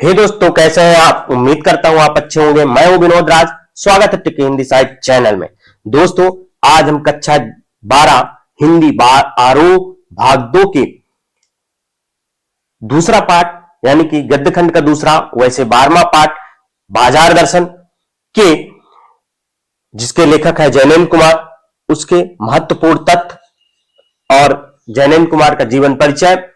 हे दोस्तों, कैसे हैं आप। उम्मीद करता हूं आप अच्छे होंगे। मैं हूं विनोद राज। स्वागत है टिक हिंदी साइट चैनल में। दोस्तों, आज हम कक्षा 12 हिंदी आरोह भाग 2 के दूसरा पाठ यानी कि गद्य खंड का दूसरा वैसे 12वां पाठ बाजार दर्शन के जिसके लेखक है जैनेन्द्र कुमार, उसके महत्वपूर्ण तथ्य और जैनेन्द्र कुमार का जीवन परिचय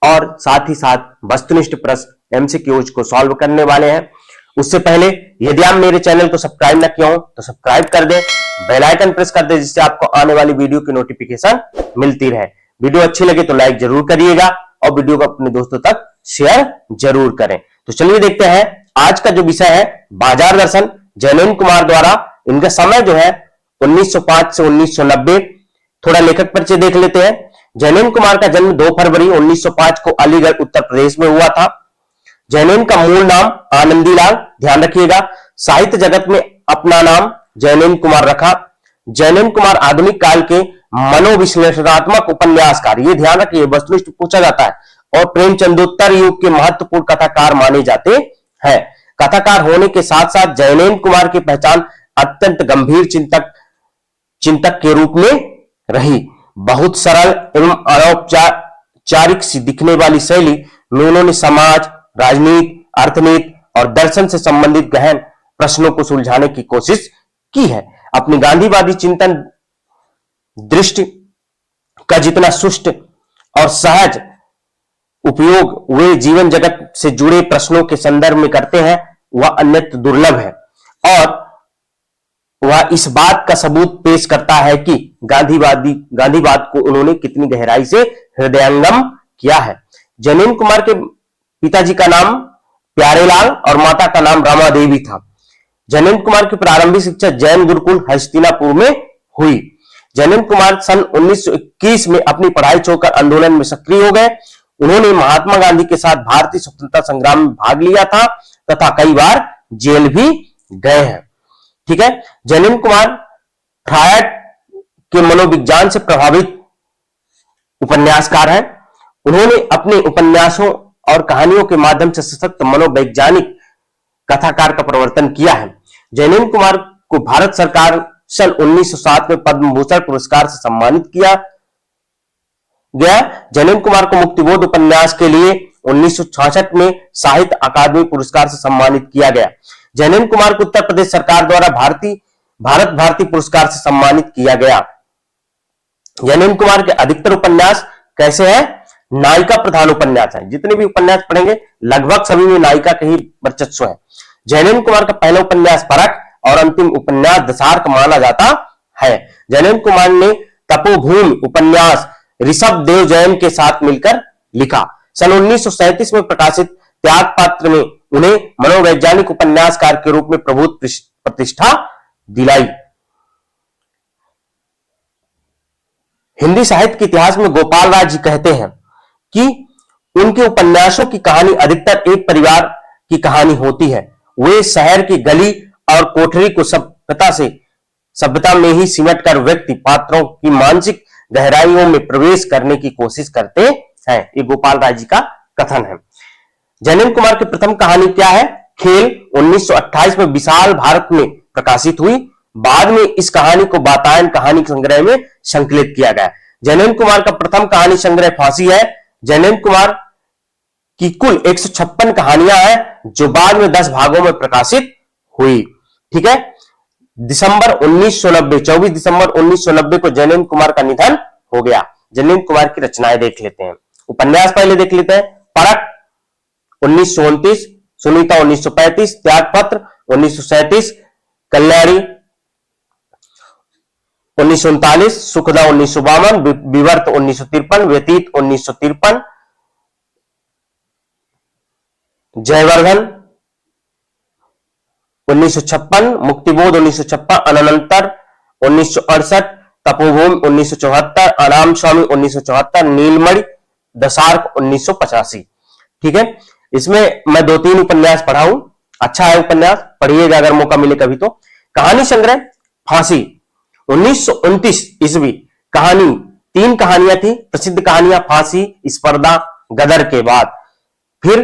और साथ ही साथ वस्तुनिष्ठ प्रश्न एमसीक्यूज को सॉल्व करने वाले हैं। उससे पहले यदि आप मेरे चैनल को सब्सक्राइब न किया हो तो सब्सक्राइब कर दें, बेल आइकन प्रेस कर दें जिससे आपको आने वाली वीडियो की नोटिफिकेशन मिलती रहे। वीडियो अच्छी लगे तो लाइक जरूर करिएगा और वीडियो को अपने दोस्तों तक शेयर जरूर करें। तो चलिए देखते हैं आज का जो विषय है बाजार दर्शन जैनेन्द्र कुमार द्वारा। इनका समय जो है 1905 से 1990। थोड़ा लेखक परिचय देख लेते हैं। जैनेन्द्र कुमार का जन्म 2 फरवरी 1905 को अलीगढ़ उत्तर प्रदेश में हुआ था। जैनेन्द्र का मूल नाम आनंदीलाल, ध्यान रखिएगा। साहित्य जगत में अपना नाम जैनेन्द्र कुमार रखा। जैनेन्द्र कुमार आधुनिक काल के मनोविश्लेषणात्मक उपन्यासकार, ये ध्यान रखिए, वस्तुनिष्ठ पूछा जाता है, और प्रेमचंदोत्तर युग के महत्वपूर्ण कथाकार माने जाते हैं। कथाकार होने के साथ साथ जैनेन्द्र कुमार की पहचान अत्यंत गंभीर चिंतक के रूप में रही। बहुत सरल एवं अनौपचारिक सी दिखने वाली शैली में उन्होंने समाज, राजनीति, अर्थनीति और दर्शन से संबंधित गहन प्रश्नों को सुलझाने की कोशिश की है। अपनी गांधीवादी चिंतन दृष्टि का जितना सुष्ट और सहज उपयोग वे जीवन जगत से जुड़े प्रश्नों के संदर्भ में करते हैं वह अन्यत्र दुर्लभ है, और वह इस बात का सबूत पेश करता है कि गांधीवाद को उन्होंने कितनी गहराई से हृदयंगम किया है। जैनेन्द्र कुमार के पिताजी का नाम प्यारेलाल और माता का नाम रमा देवी था। जैनेन्द्र कुमार की प्रारंभिक शिक्षा जैन गुरुकुल हस्तिनापुर में हुई। जैनेन्द्र कुमार सन 1921 में अपनी पढ़ाई छोड़कर आंदोलन में सक्रिय हो गए। उन्होंने महात्मा गांधी के साथ भारतीय स्वतंत्रता संग्राम में भाग लिया था तथा कई बार जेल भी गए हैं। ठीक है। जैनेन्द्र कुमार फ्रायड के मनोविज्ञान से प्रभावित उपन्यासकार हैं। उन्होंने अपने उपन्यासों और कहानियों के माध्यम से सशक्त मनोवैज्ञानिक कथाकार का प्रवर्तन किया है। जैनेन्द्र कुमार को भारत सरकार सन 1907 में पद्म भूषण पुरस्कार से सम्मानित किया गया। जैनेन्द्र कुमार को मुक्तिबोध उपन्यास के लिए 1966 में साहित्य अकादमी पुरस्कार से सम्मानित किया गया। जैनेन्द्र कुमार को उत्तर प्रदेश सरकार द्वारा भारत भारती पुरस्कार से सम्मानित किया गया। जैनेन्द्र कुमार के अधिकतर उपन्यास कैसे हैं? नायिका प्रधान उपन्यास है। जितने भी उपन्यास पढ़ेंगे लगभग सभी में नायिका का ही वर्चस्व है। जैनेन्द्र कुमार का पहला उपन्यास परख और अंतिम उपन्यास दशार्क माना जाता है। जैनेन्द्र कुमार ने तपोभूमि उपन्यास ऋषभ देव जैन के साथ मिलकर लिखा। सन 1937 में प्रकाशित त्यागपत्र में उन्हें मनोवैज्ञानिक उपन्यासकार के रूप में प्रभुत्व प्रतिष्ठा दिलाई। हिंदी साहित्य के इतिहास में गोपाल राज जी कहते हैं कि उनके उपन्यासों की कहानी अधिकतर एक परिवार की कहानी होती है। वे शहर की गली और कोठरी को सभ्यता में ही सिमटकर व्यक्ति पात्रों की मानसिक गहराइयों में प्रवेश करने की कोशिश करते हैं। ये गोपाल राज जी का कथन है। जैनेन्द्र कुमार की प्रथम कहानी क्या है? खेल 1928 में विशाल भारत में प्रकाशित हुई। बाद में इस कहानी को वातायन कहानी संग्रह में संकलित किया गया। जैनेन्द्र कुमार का प्रथम कहानी संग्रह फांसी है। जैनेन्द्र कुमार की कुल 156 कहानियां हैं जो बाद में 10 भागों में प्रकाशित हुई। ठीक है। 24 दिसंबर 1990 को जैनेन्द्र कुमार का निधन हो गया। जैनेन्द्र कुमार की रचनाएं देख लेते हैं। उपन्यास पहले देख लेते हैं। परख 1929, सुनीता 1935, त्यागपत्र 1937, कल्याणी 1939, सुखदा 1952, विवर्त 1953, व्यतीत 1953, जयवर्धन 1956, मुक्तिबोध 1956, अनंतर 1968, तपोभूमि 1974, आराम स्वामी 1974, नीलमणि दशार्क 1985। ठीक है। इसमें मैं 2-3 उपन्यास पढ़ा हूं। अच्छा है उपन्यास, पढ़िएगा अगर मौका मिले कभी तो। कहानी संग्रह फांसी 1929 ईस्वी। कहानी 3 कहानियां थी, प्रसिद्ध कहानियां फांसी, स्पर्धा, गदर के बाद। फिर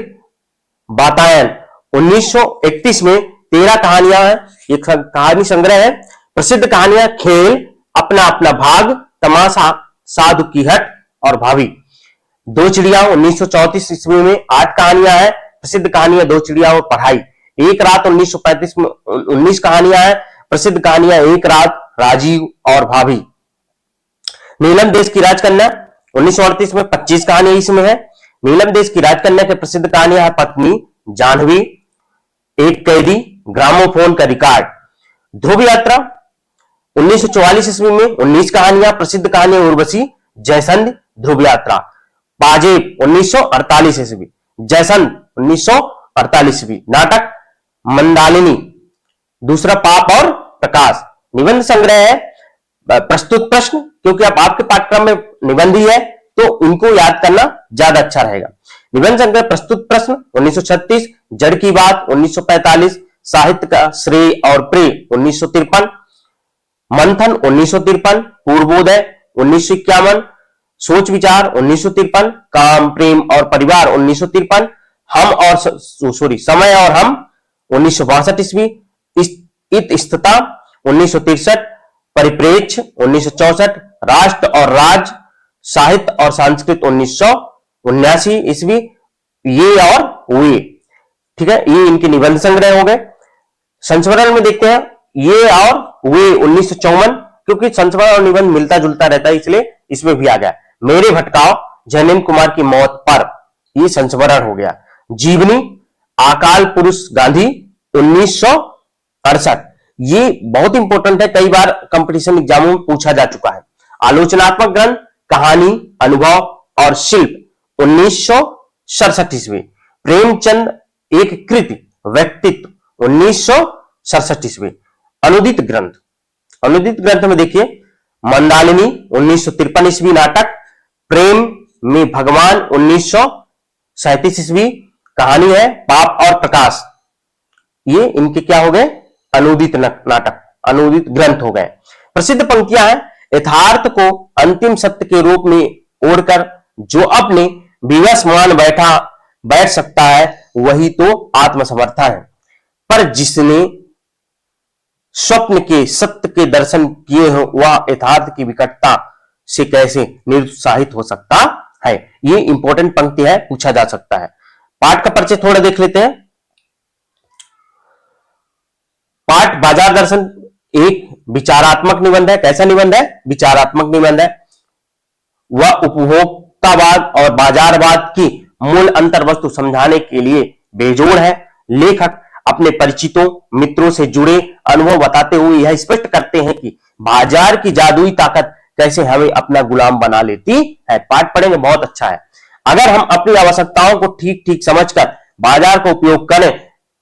वातायन 1931 में 13 कहानियां हैं, एक कहानी संग्रह है। प्रसिद्ध कहानियां खेल, अपना अपना भाग, तमाशा, साधु की हट और भाभी। दो चिड़िया 1934 ईस्वी में 8 कहानियां हैं। प्रसिद्ध कहानियां दो चिड़िया और पढ़ाई। एक रात 1935 में 19 कहानियां हैं। प्रसिद्ध कहानियां एक रात, राजीव और भाभी। नीलम देश की राजकन्या 1938 में 25 कहानियां इसमें है। नीलम देश की राजकन्या के प्रसिद्ध कहानियां है पत्नी, जाह्नवी, एक कैदी, ग्रामोफोन का रिकॉर्ड। ध्रुव यात्रा 1944 ईस्वी में 19 कहानियां। प्रसिद्ध कहानियां उर्वशी, जयसंध, ध्रुव यात्रा। पाजेब 1948 ईस्वी, जयसंध 1948 ईस्वी। नाटक मंदालिनी, दूसरा पाप और प्रकाश। निबंध संग्रह है प्रस्तुत प्रश्न, क्योंकि अब आपके पाठ्यक्रम में निबंध ही है तो इनको याद करना ज्यादा अच्छा रहेगा। निबंध संग्रह प्रस्तुत प्रश्न 1936, जड़ की बात 1945, साहित्य का श्रेय और प्रेय 1953, मंथन 1953, पूर्वोदय 1951, सोच विचार 1953, काम प्रेम और परिवार 1953, हम और समय और हम 1962 ईस्वी, इत्स्तता 1963, परिप्रेक्ष्य 1964, राष्ट्र और राज, साहित्य और संस्कृत 1979 ईस्वी। ये और वे, ठीक है, ये इनके निबंध संग्रह हो गए। संस्मरण में देखते हैं ये और वे 1954, क्योंकि संस्मरण और निबंध मिलता जुलता रहता है इसलिए इसमें भी आ गया। मेरे भटकाव, जैनेन्द्र कुमार की मौत पर, ये संस्मरण हो गया। जीवनी, अकाल पुरुष गांधी 1968, ये बहुत इंपॉर्टेंट है, कई बार कंपटीशन एग्जामों में पूछा जा चुका है। आलोचनात्मक ग्रंथ, कहानी, अनुभव और शिल्प 1967 ईस्वी। प्रेमचंद एक कृति, व्यक्तित्व 1967 ईस्वी। अनुदित ग्रंथ, अनुदित ग्रंथ में देखिए मंदालिनी 1953 ईस्वी, नाटक प्रेम में भगवान 1937 ईस्वी, कहानी है पाप और प्रकाश। ये इनके क्या हो गए, अनुदित नाटक, अनुदित ग्रंथ हो गए। प्रसिद्ध पंक्तियां हैं, यथार्थ को अंतिम सत्य के रूप में ओढ़कर जो अपने विवश मान बैठ सकता है वही तो आत्मसमर्था है, पर जिसने स्वप्न के सत्य के दर्शन किए हो वह यथार्थ की विकटता से कैसे निरुत्साहित हो सकता है। ये इंपॉर्टेंट पंक्ति है, पूछा जा सकता है। पाठ का परिचय थोड़ा देख लेते हैं। पाठ बाजार दर्शन एक विचारात्मक निबंध है। कैसा निबंध है, विचारात्मक निबंध है। वह उपभोक्तावाद और बाजारवाद की मूल अंतर वस्तु समझाने के लिए बेजोड़ है। लेखक अपने परिचितों मित्रों से जुड़े अनुभव बताते हुए यह स्पष्ट करते हैं कि बाजार की जादुई ताकत कैसे हमें अपना गुलाम बना लेती है। पाठ पढ़ेंगे, बहुत अच्छा है। अगर हम अपनी आवश्यकताओं को ठीक ठीक समझकर बाजार का उपयोग करें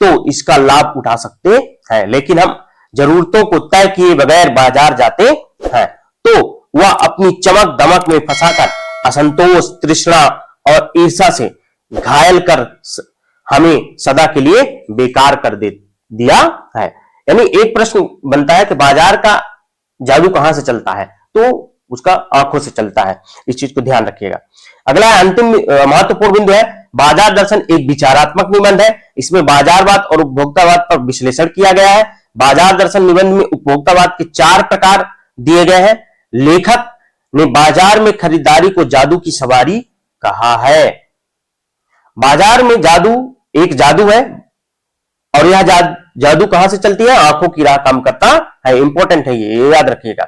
तो इसका लाभ उठा सकते हैं, लेकिन हम जरूरतों को तय किए बगैर बाजार जाते हैं तो वह अपनी चमक दमक में फंसाकर असंतोष, तृष्णा और ईर्ष्या से घायल कर हमें सदा के लिए बेकार कर दिया है। यानी एक प्रश्न बनता है कि बाजार का जादू कहां से चलता है, तो उसका आंखों से चलता है। इस चीज को ध्यान रखिएगा। अगला अंतिम महत्वपूर्ण बिंदु है, बाजार दर्शन एक विचारात्मक निबंध है। इसमें बाजारवाद और उपभोक्तावाद पर विश्लेषण किया गया है। बाजार दर्शन निबंध में उपभोक्तावाद के 4 प्रकार दिए गए हैं। लेखक ने बाजार में खरीदारी को जादू की सवारी कहा है। बाजार में जादू एक जादू है और यह जादू कहां से चलती है, आंखों की राह काम करता है। इंपॉर्टेंट है, ये याद रखिएगा।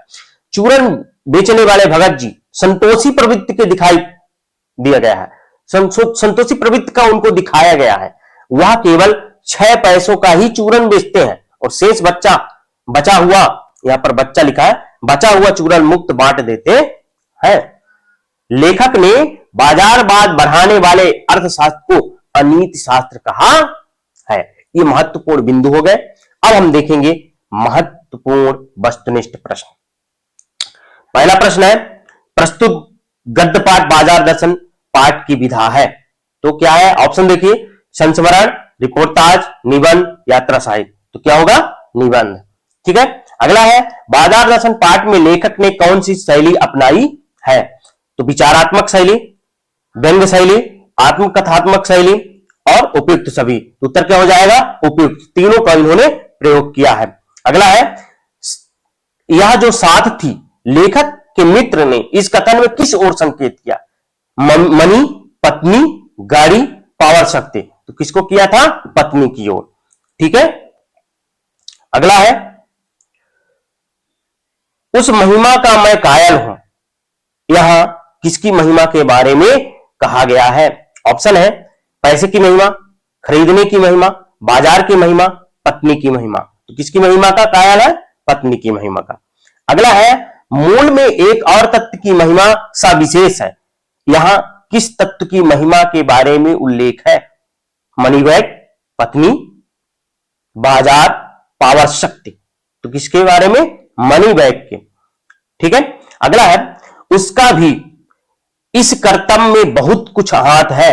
चूरन बेचने वाले भगत जी संतोषी प्रवृत्ति के दिखाई दिया गया है, संतोषी प्रवृत्ति का उनको दिखाया गया है। वह केवल 6 पैसों का ही चूरन बेचते हैं और शेष बचा हुआ, यहां पर बच्चा लिखा है, बचा हुआ चूरन मुक्त बांट देते हैं। लेखक ने बाजारवाद बढ़ाने वाले अर्थशास्त्र को अनीति शास्त्र कहा है। ये महत्वपूर्ण बिंदु हो गए। अब हम देखेंगे महत्वपूर्ण वस्तुनिष्ठ प्रश्न। पहला प्रश्न है, प्रस्तुत गद्य पाठ बाजार दर्शन पाठ की विधा है। तो क्या है, ऑप्शन देखिए, संस्मरण, रिपोर्टाज, निबंध, यात्रा साहित्य। तो क्या होगा, निबंध। ठीक है। अगला है, बाजार दर्शन पाठ में लेखक ने कौन सी शैली अपनाई है। तो विचारात्मक शैली, व्यंग्य शैली, आत्मकथात्मक शैली और उपयुक्त सभी। तो उत्तर क्या हो जाएगा? उपयुक्त। तीनों का इन्होंने प्रयोग किया है। अगला है, यह जो साथ थी, लेखक के मित्र ने इस कथन में किस ओर संकेत किया? मनी, पत्नी, गाड़ी, पावर शक्ति। तो किसको किया था? पत्नी की ओर। ठीक है। अगला है, उस महिमा का मैं कायल हूं, यह किसकी महिमा के बारे में कहा गया है? ऑप्शन है, पैसे की महिमा, खरीदने की महिमा, बाजार की महिमा, पत्नी की महिमा। तो किसकी महिमा का कायल है? पत्नी की महिमा का। अगला है, मूल में एक और तत्व की महिमा सविशेष है, यहां किस तत्व की महिमा के बारे में उल्लेख है? मनी बैग, पत्नी, बाजार, पावर शक्ति। तो किसके बारे में? मनी बैग के। ठीक है। अगला है, उसका भी इस कर्तव्य में बहुत कुछ हाथ है,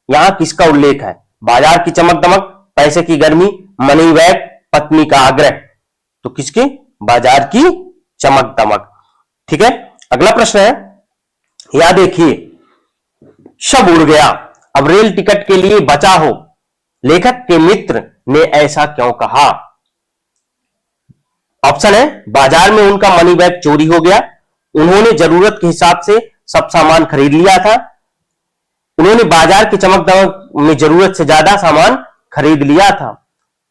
यहां किसका उल्लेख है? बाजार की चमक दमक, पैसे की गर्मी, मनी बैग, पत्नी का आग्रह। तो किसकी? बाजार की चमक दमक। ठीक है। अगला प्रश्न है, यह देखिए, शव उड़ गया, अब रेल टिकट के लिए बचा हो, लेखक के मित्र ने ऐसा क्यों कहा? ऑप्शन है, बाजार में उनका मनी बैग चोरी हो गया, उन्होंने जरूरत के हिसाब से सब सामान खरीद लिया था, उन्होंने बाजार की चमक दमक में जरूरत से ज्यादा सामान खरीद लिया था,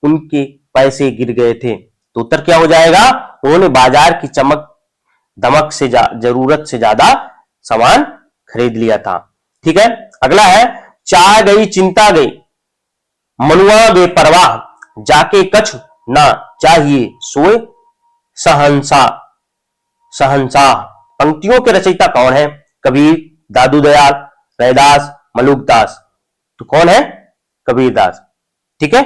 उनके पैसे गिर गए थे। तो उत्तर क्या हो जाएगा? उन्होंने बाजार की चमक दमक से जरूरत से ज्यादा सामान खरीद लिया था। ठीक है। अगला है, चाह गई चिंता गई, मनुआ बेपरवाह, जाके कछु ना चाहिए सोए सहनसा सहनशाह। पंक्तियों के रचयिता कौन है? कबीर, दादू दयाल, रैदास, मलुकदास। तो कौन है? कबीरदास। ठीक है।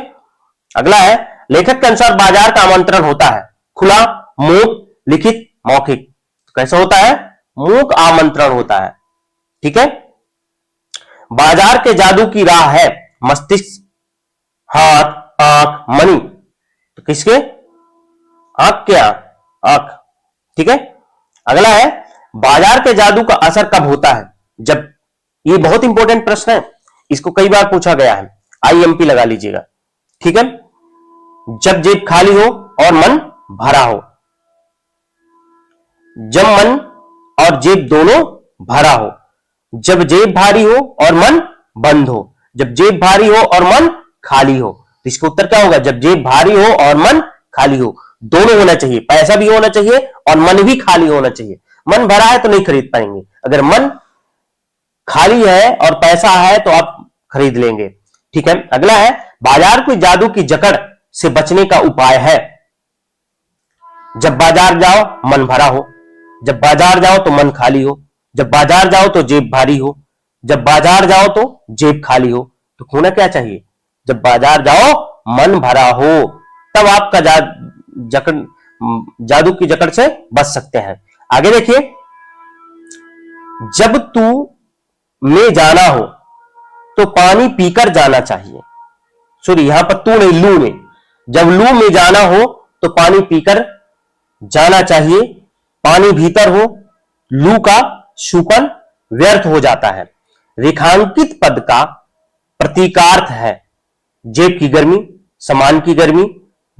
अगला है, लेखक के अनुसार बाजार का आमंत्रण होता है खुला, मूक, लिखित, मौखिक। तो कैसा होता है? मूक आमंत्रण होता है। ठीक है। बाजार के जादू की राह है मस्तिष्क, हाथ, आंख, मणि। तो किसके? आंख के आंख। ठीक है। अगला है, बाजार के जादू का असर कब होता है? जब, ये बहुत इंपॉर्टेंट प्रश्न है, इसको कई बार पूछा गया है, आईएमपी लगा लीजिएगा। ठीक है। जब जेब खाली हो और मन भरा हो, जब मन और जेब दोनों भरा हो, जब जेब भारी हो और मन बंद हो, जब जेब भारी हो और मन खाली हो। तो इसका उत्तर क्या होगा? जब जेब भारी हो और मन खाली हो। दोनों होना चाहिए, पैसा भी होना चाहिए और मन भी खाली होना चाहिए। मन भरा है तो नहीं खरीद पाएंगे, अगर मन खाली है और पैसा है तो आप खरीद लेंगे। ठीक है। अगला है, बाजार को जादू की जकड़ से बचने का उपाय है। जब बाजार जाओ मन भरा हो, जब बाजार जाओ तो मन खाली हो, जब बाजार जाओ तो जेब भारी हो, जब बाजार जाओ तो जेब खाली हो। तो होना क्या चाहिए? जब बाजार जाओ मन भरा हो, तब आपका जादू की जकड़ से बच सकते हैं। आगे देखिए, जब तू में जाना हो तो पानी पीकर जाना चाहिए। सॉरी, यहां पर तू नहीं, लू में। जब लू में जाना हो तो पानी पीकर जाना चाहिए, पानी भीतर हो, लू का शूपन व्यर्थ हो जाता है। रेखांकित पद का प्रतीकार्थ है जेब की गर्मी, सामान की गर्मी,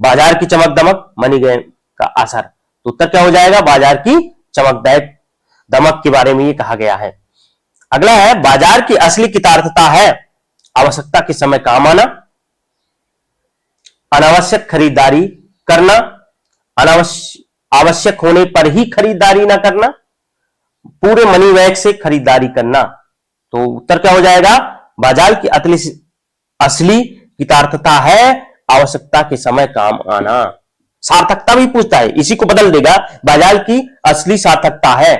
बाजार की चमक दमक, मनी का असर। तो उत्तर क्या हो जाएगा? बाजार की चमक दमक के बारे में ये कहा गया है। अगला है, बाजार की असली कितार्थता है आवश्यकता के समय काम आना, अनावश्यक खरीदारी करना, आवश्यक होने पर ही खरीदारी ना करना, पूरे मनी बैग से खरीदारी करना। तो उत्तर क्या हो जाएगा? बाजार की असली कितार्थता है आवश्यकता के समय काम आना। सार्थकता भी पूछता है, इसी को बदल देगा, बाजार की असली सार्थकता है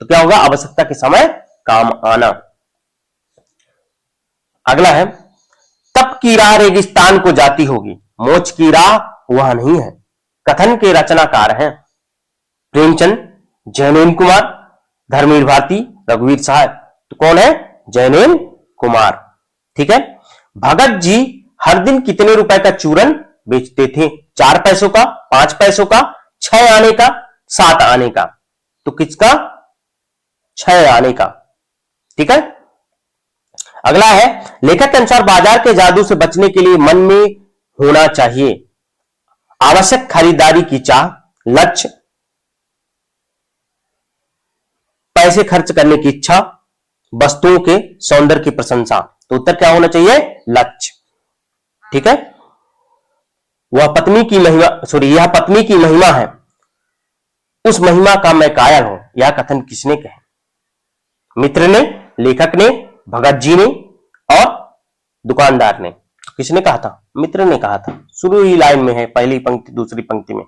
तो क्या होगा? आवश्यकता के समय काम आना। अगला है, तप की राह रेगिस्तान को जाती होगी, मोक्ष की राह वह नहीं है। कथन के रचनाकार हैं प्रेमचंद, जैनेन्द्र कुमार, धर्मवीर भारती, रघुवीर साहब। तो कौन है? जैनेन्द्र कुमार। ठीक है। भगत जी हर दिन कितने रुपए का चूरन बेचते थे? 4 पैसों का, 5 पैसों का, 6 आने का, 7 आने का। तो किसका? 6 आने का। ठीक है। अगला है, लेखक के अनुसार बाजार के जादू से बचने के लिए मन में होना चाहिए आवश्यक खरीदारी की चाह, लक्ष्य, पैसे खर्च करने की इच्छा, वस्तुओं के सौंदर्य की प्रशंसा। तो उत्तर क्या होना चाहिए? लक्ष्य। ठीक है, वह पत्नी की महिमा, सॉरी, यह पत्नी की महिमा है, उस महिमा का मैं कायल हूं, यह कथन किसने कहे? मित्र ने, लेखक ने, भगत जी ने और दुकानदार ने। किसने कहा था? मित्र ने कहा था। शुरू ही लाइन में है, पहली पंक्ति दूसरी पंक्ति में,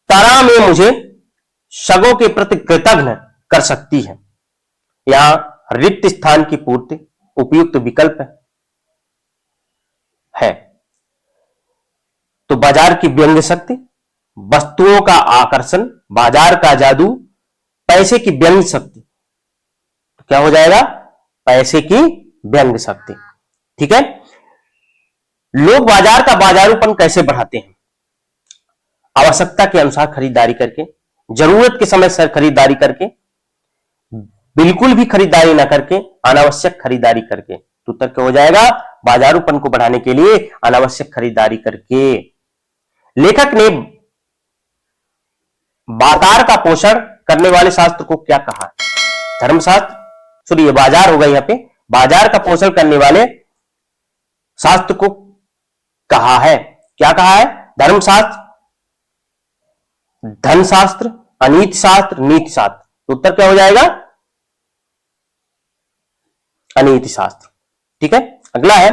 तारा में मुझे शगों के प्रति कृतज्ञ कर सकती है। यहां रिक्त स्थान की पूर्ति उपयुक्त विकल्प है। तो बाजार की व्यंग्य शक्ति, वस्तुओं का आकर्षण, बाजार का जादू, पैसे की व्यंग्य शक्ति। तो क्या हो जाएगा? पैसे की व्यंग्य शक्ति। ठीक है, लोग बाजार का बाजारूपन कैसे बढ़ाते हैं? आवश्यकता के अनुसार खरीदारी करके, जरूरत के समय से खरीदारी करके, बिल्कुल भी खरीदारी ना करके, अनावश्यक खरीदारी करके। तो उत्तर क्या हो जाएगा? बाजारूपन को बढ़ाने के लिए अनावश्यक खरीदारी करके। लेखक ने बाजार का पोषण करने वाले शास्त्र को क्या कहा? धर्मशास्त्र, सॉरी ये बाजार होगा यहां पे, बाजार का पोषण करने वाले शास्त्र को कहा है। क्या कहा है? धर्मशास्त्र, धनशास्त्र, अनीति शास्त्र, नीति शास्त्र। तो उत्तर क्या हो जाएगा? अनीति शास्त्र। ठीक है, अगला है,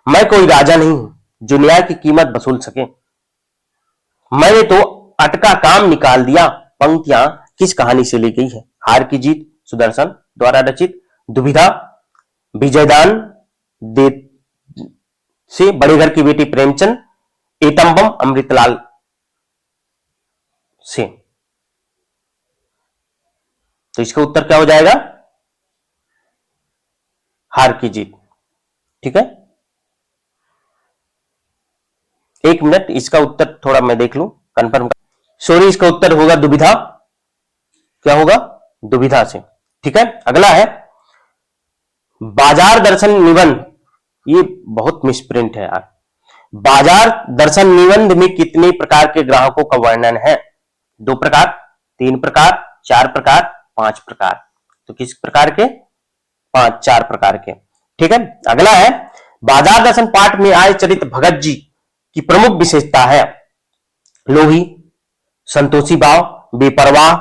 मैं कोई राजा नहीं हूं जो न्याय की कीमत वसूल सके, मैंने तो अटका काम निकाल दिया। पंक्तियां किस कहानी से ली गई है? हार की जीत सुदर्शन द्वारा रचित, दुविधा विजयदान दे से, बड़े घर की बेटी प्रेमचंद, एतम्बम अमृतलाल से। तो इसका उत्तर क्या हो जाएगा? हार की जीत। ठीक है, एक मिनट, इसका उत्तर थोड़ा मैं देख लूं, कंफर्म। सॉरी, इसका उत्तर होगा दुविधा। क्या होगा? दुविधा से। ठीक है, अगला है, बाजार दर्शन निबंध। ये बहुत मिसप्रिंट है यार। बाजार दर्शन निबंध में कितने प्रकार के ग्राहकों का वर्णन है? 2 प्रकार, 3 प्रकार, 4 प्रकार, 5 प्रकार। तो किस प्रकार के? 4 प्रकार के। ठीक है, अगला है, बाजार दर्शन पाठ में आए चरित्र भगत जी की प्रमुख विशेषता है लोभी, संतोषी भाव, बेपरवाह,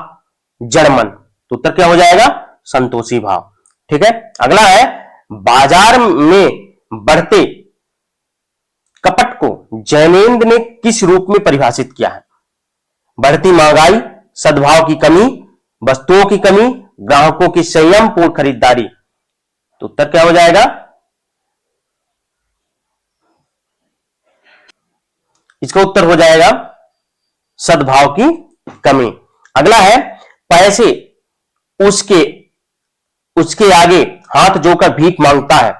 जड़मन। तो उत्तर क्या हो जाएगा? संतोषी भाव। ठीक है, अगला है, बाजार में बढ़ते कपट को जैनेन्द्र ने किस रूप में परिभाषित किया है? बढ़ती महंगाई, सद्भाव की कमी, वस्तुओं की कमी, ग्राहकों की संयमपूर्ण खरीदारी। तो उत्तर क्या हो जाएगा? इसका उत्तर हो जाएगा सद्भाव की कमी। अगला है, पैसे उसके आगे हाथ जोड़कर भीख मांगता है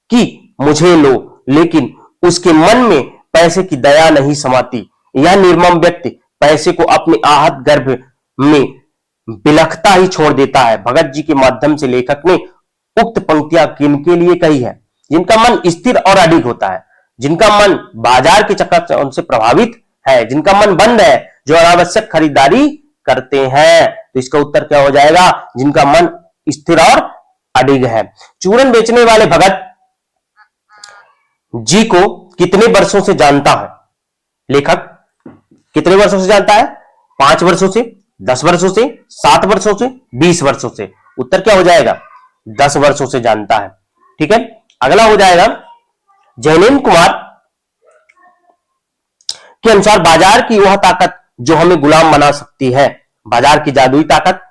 कि मुझे लो, लेकिन उसके मन में पैसे की दया नहीं समाती। यह निर्मम व्यक्ति पैसे को अपने आहत गर्भ में बिलखता ही छोड़ देता है। भगत जी के माध्यम से लेखक ने उक्त पंक्तियां किनके लिए कही है? जिनका मन स्थिर और अडिग होता है, जिनका मन बाजार के चक्कर से प्रभावित है, जिनका मन बंद है, जो अनावश्यक खरीदारी करते हैं। तो इसका उत्तर क्या हो जाएगा? जिनका मन स्थिर और अडिग है। चूरन बेचने वाले भगत जी को कितने वर्षों से जानता है? लेखक कितने वर्षों से जानता है? 5 वर्षों से, 10 वर्षों से, 7 वर्षों से, 20 वर्षों से। उत्तर क्या हो जाएगा? 10 वर्षों से जानता है। ठीक है, अगला हो जाएगा, जैनेन्द्र कुमार के अनुसार बाजार की वह ताकत जो हमें गुलाम बना सकती है। बाजार की जादुई ताकत,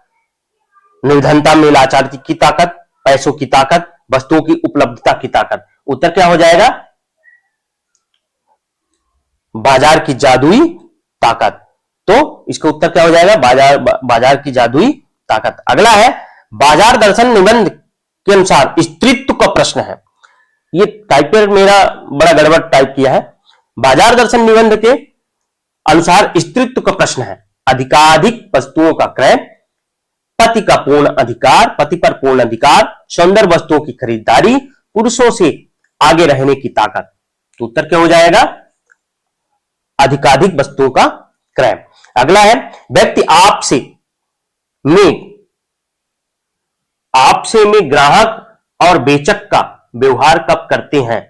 निर्धनता में लाचार की ताकत, पैसों की ताकत, वस्तुओं की उपलब्धता की ताकत। उत्तर क्या हो जाएगा? बाजार की जादुई ताकत। तो इसका उत्तर क्या हो जाएगा? बाजार की जादुई ताकत। अगला है, बाजार दर्शन निबंध के अनुसार स्त्रीत्व का प्रश्न है। ये टाइपर मेरा बड़ा गड़बड़ टाइप किया है। बाजार दर्शन निबंध के अनुसार स्त्रीत्व का प्रश्न है। अधिकाधिक वस्तुओं का क्रय, पति का पूर्ण अधिकार, पति पर पूर्ण अधिकार, सौंदर्य वस्तुओं की खरीदारी, पुरुषों से आगे रहने की ताकत। तो उत्तर क्या हो जाएगा? अधिकाधिक वस्तुओं का क्रय। अगला है व्यक्ति आपसे में ग्राहक और बेचक का व्यवहार कब करते हैं?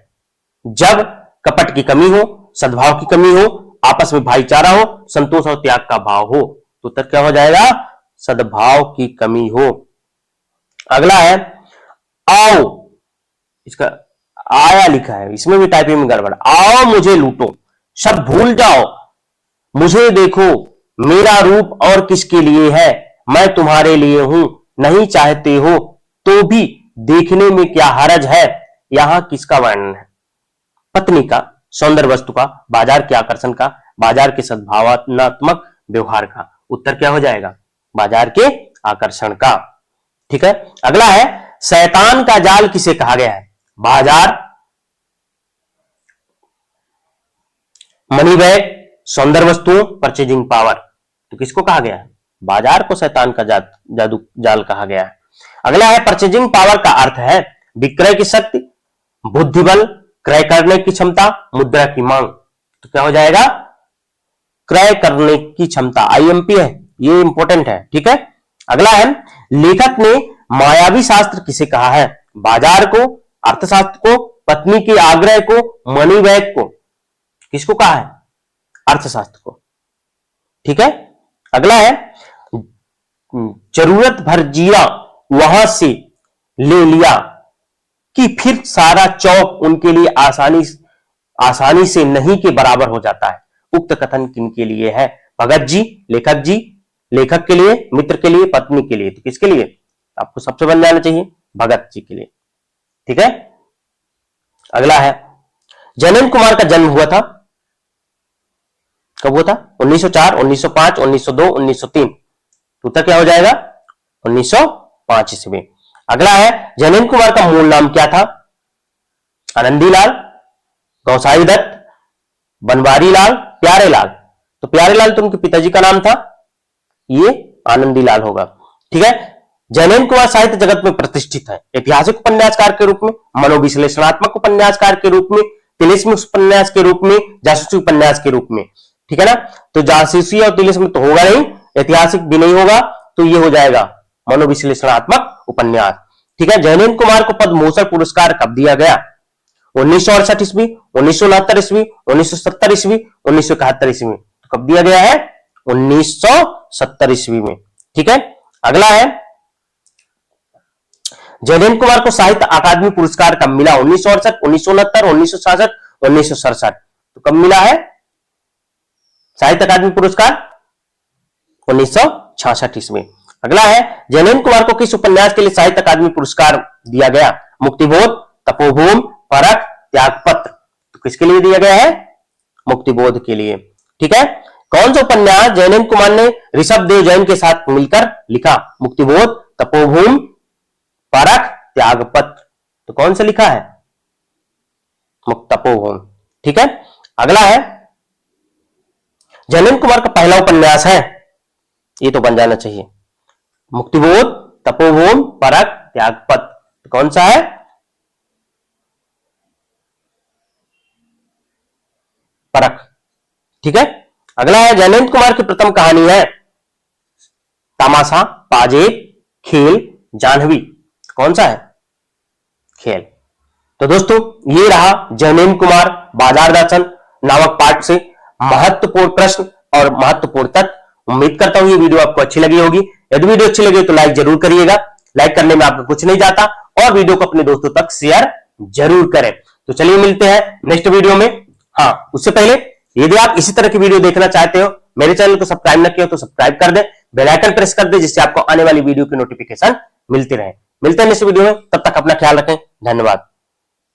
जब कपट की कमी हो, सद्भाव की कमी हो, आपस में भाईचारा हो, संतोष और त्याग का भाव हो। तो उत्तर क्या हो जाएगा? सद्भाव की कमी हो। अगला है आओ, इसका आया लिखा है, इसमें भी टाइपिंग में गड़बड़। आओ मुझे लूटो, सब भूल जाओ, मुझे देखो, मेरा रूप और किसके लिए है, मैं तुम्हारे लिए हूं, नहीं चाहते हो तो भी देखने में क्या हरज है। यहां किसका वर्णन है? पत्नी का, सौंदर्य वस्तु का, बाजार के आकर्षण का, बाजार के सद्भावनात्मक व्यवहार का। उत्तर क्या हो जाएगा? बाजार के आकर्षण का। ठीक है। अगला है शैतान का जाल किसे कहा गया है? बाजार, मनी बैग, सौंदर्य वस्तुओं, परचेजिंग पावर। तो किसको कहा गया है? बाजार को शैतान का जादू जाल कहा गया है। अगला है परचेजिंग पावर का अर्थ है विक्रय की शक्ति, बुद्धिबल, क्रय करने की क्षमता, मुद्रा की मांग। तो क्या हो जाएगा? क्रय करने की क्षमता। आईएमपी है, ये इंपॉर्टेंट है। ठीक है। अगला है लेखक ने मायावी शास्त्र किसे कहा है? बाजार को, अर्थशास्त्र को, पत्नी के आग्रह को, मनी बैग को। किसको कहा है? अर्थशास्त्र को। ठीक है। अगला है जरूरत भर जीरा वहां से ले लिया कि फिर सारा चौक उनके लिए आसानी से नहीं के बराबर हो जाता है। उक्त कथन किनके लिए है? भगत जी, लेखक के लिए, मित्र के लिए, पत्नी के लिए। तो किसके लिए? आपको सबसे बन जाना चाहिए भगत जी के लिए। ठीक है। अगला है जैनेन्द्र कुमार का जन्म हुआ था, कब हुआ था? 1904, 1905, 1902, 1903। उत्तर क्या हो जाएगा? 1905 ईस्वी। अगला है जैनेन्द्र कुमार का मूल नाम क्या था? आनंदी लाल, गौसाई दत्त, बनवारी लाल, प्यारे लाल। तो प्यारे लाल तो उनके पिताजी का नाम था, ये आनंदी लाल होगा। ठीक है। जैनेन्द्र कुमार साहित्य जगत में प्रतिष्ठित है। ऐतिहासिक उपन्यासकार के रूप में, मनोविश्लेषणात्मक उपन्यासकार के रूप में, तिलिस्म उपन्यास के रूप में, जासूसी उपन्यास के रूप में। ठीक है ना। तो जासूसी और तिलिस्म तो होगा नहीं, ऐतिहासिक भी नहीं होगा, तो ये हो जाएगा मनोविश्लेषणात्मक उपन्यास। ठीक है। जैनेन्द्र कुमार को पद्म भूषण पुरस्कार कब दिया गया? 1968 ईस्वी, 1969 ईस्वी, 1970 ईस्वी, 1971 ईस्वी। तो कब दिया गया है? 1970 ईस्वी में। ठीक है। अगला है जैनेन्द्र कुमार को साहित्य अकादमी पुरस्कार कब मिला? 1968, 1969, 1966, 1967। तो कब मिला है साहित्य अकादमी पुरस्कार? 1966 ईस्वी। अगला है जैनेन्द्र कुमार को किस उपन्यास के लिए साहित्य अकादमी पुरस्कार दिया गया? मुक्तिबोध, तपोभूमि, परख, त्यागपत्र। तो किसके लिए दिया गया है? मुक्तिबोध के लिए। ठीक है। कौन सा उपन्यास जैनेन्द्र कुमार ने ऋषभ देव जैन के साथ मिलकर लिखा? मुक्तिबोध, तपोभूमि, परख, त्यागपत्र। तो कौन सा लिखा है? तपोभूमि। ठीक है। अगला है जैनेन्द्र कुमार का पहला उपन्यास है, ये तो बन जाना चाहिए, मुक्तिबोध, तपोभूमि, परख, त्यागपत्र। तो कौन सा है? परख। ठीक है। अगला है जैनेन्द्र कुमार की प्रथम कहानी है तमाशा, पाजेब, खेल, जाह्नवी। कौन सा है? खेल। तो दोस्तों ये रहा जैनेन्द्र कुमार बाजार दर्शन नामक पाठ से महत्वपूर्ण प्रश्न और महत्वपूर्ण तथ्य। उम्मीद करता हूं ये वीडियो आपको अच्छी लगी होगी। यदि वीडियो अच्छी लगी तो लाइक जरूर करिएगा, लाइक करने में आपको कुछ नहीं जाता, और वीडियो को अपने दोस्तों तक शेयर जरूर करें। तो चलिए मिलते हैं नेक्स्ट वीडियो में। हाँ, उससे पहले यदि आप इसी तरह की वीडियो देखना चाहते हो, मेरे चैनल को सब्सक्राइब न किया तो सब्सक्राइब कर दे, बेल आइकन प्रेस कर दे, जिससे आपको आने वाली वीडियो की नोटिफिकेशन मिलती रहे। मिलते हैं नेक्स्ट वीडियो में, तब तक अपना ख्याल रखें। धन्यवाद।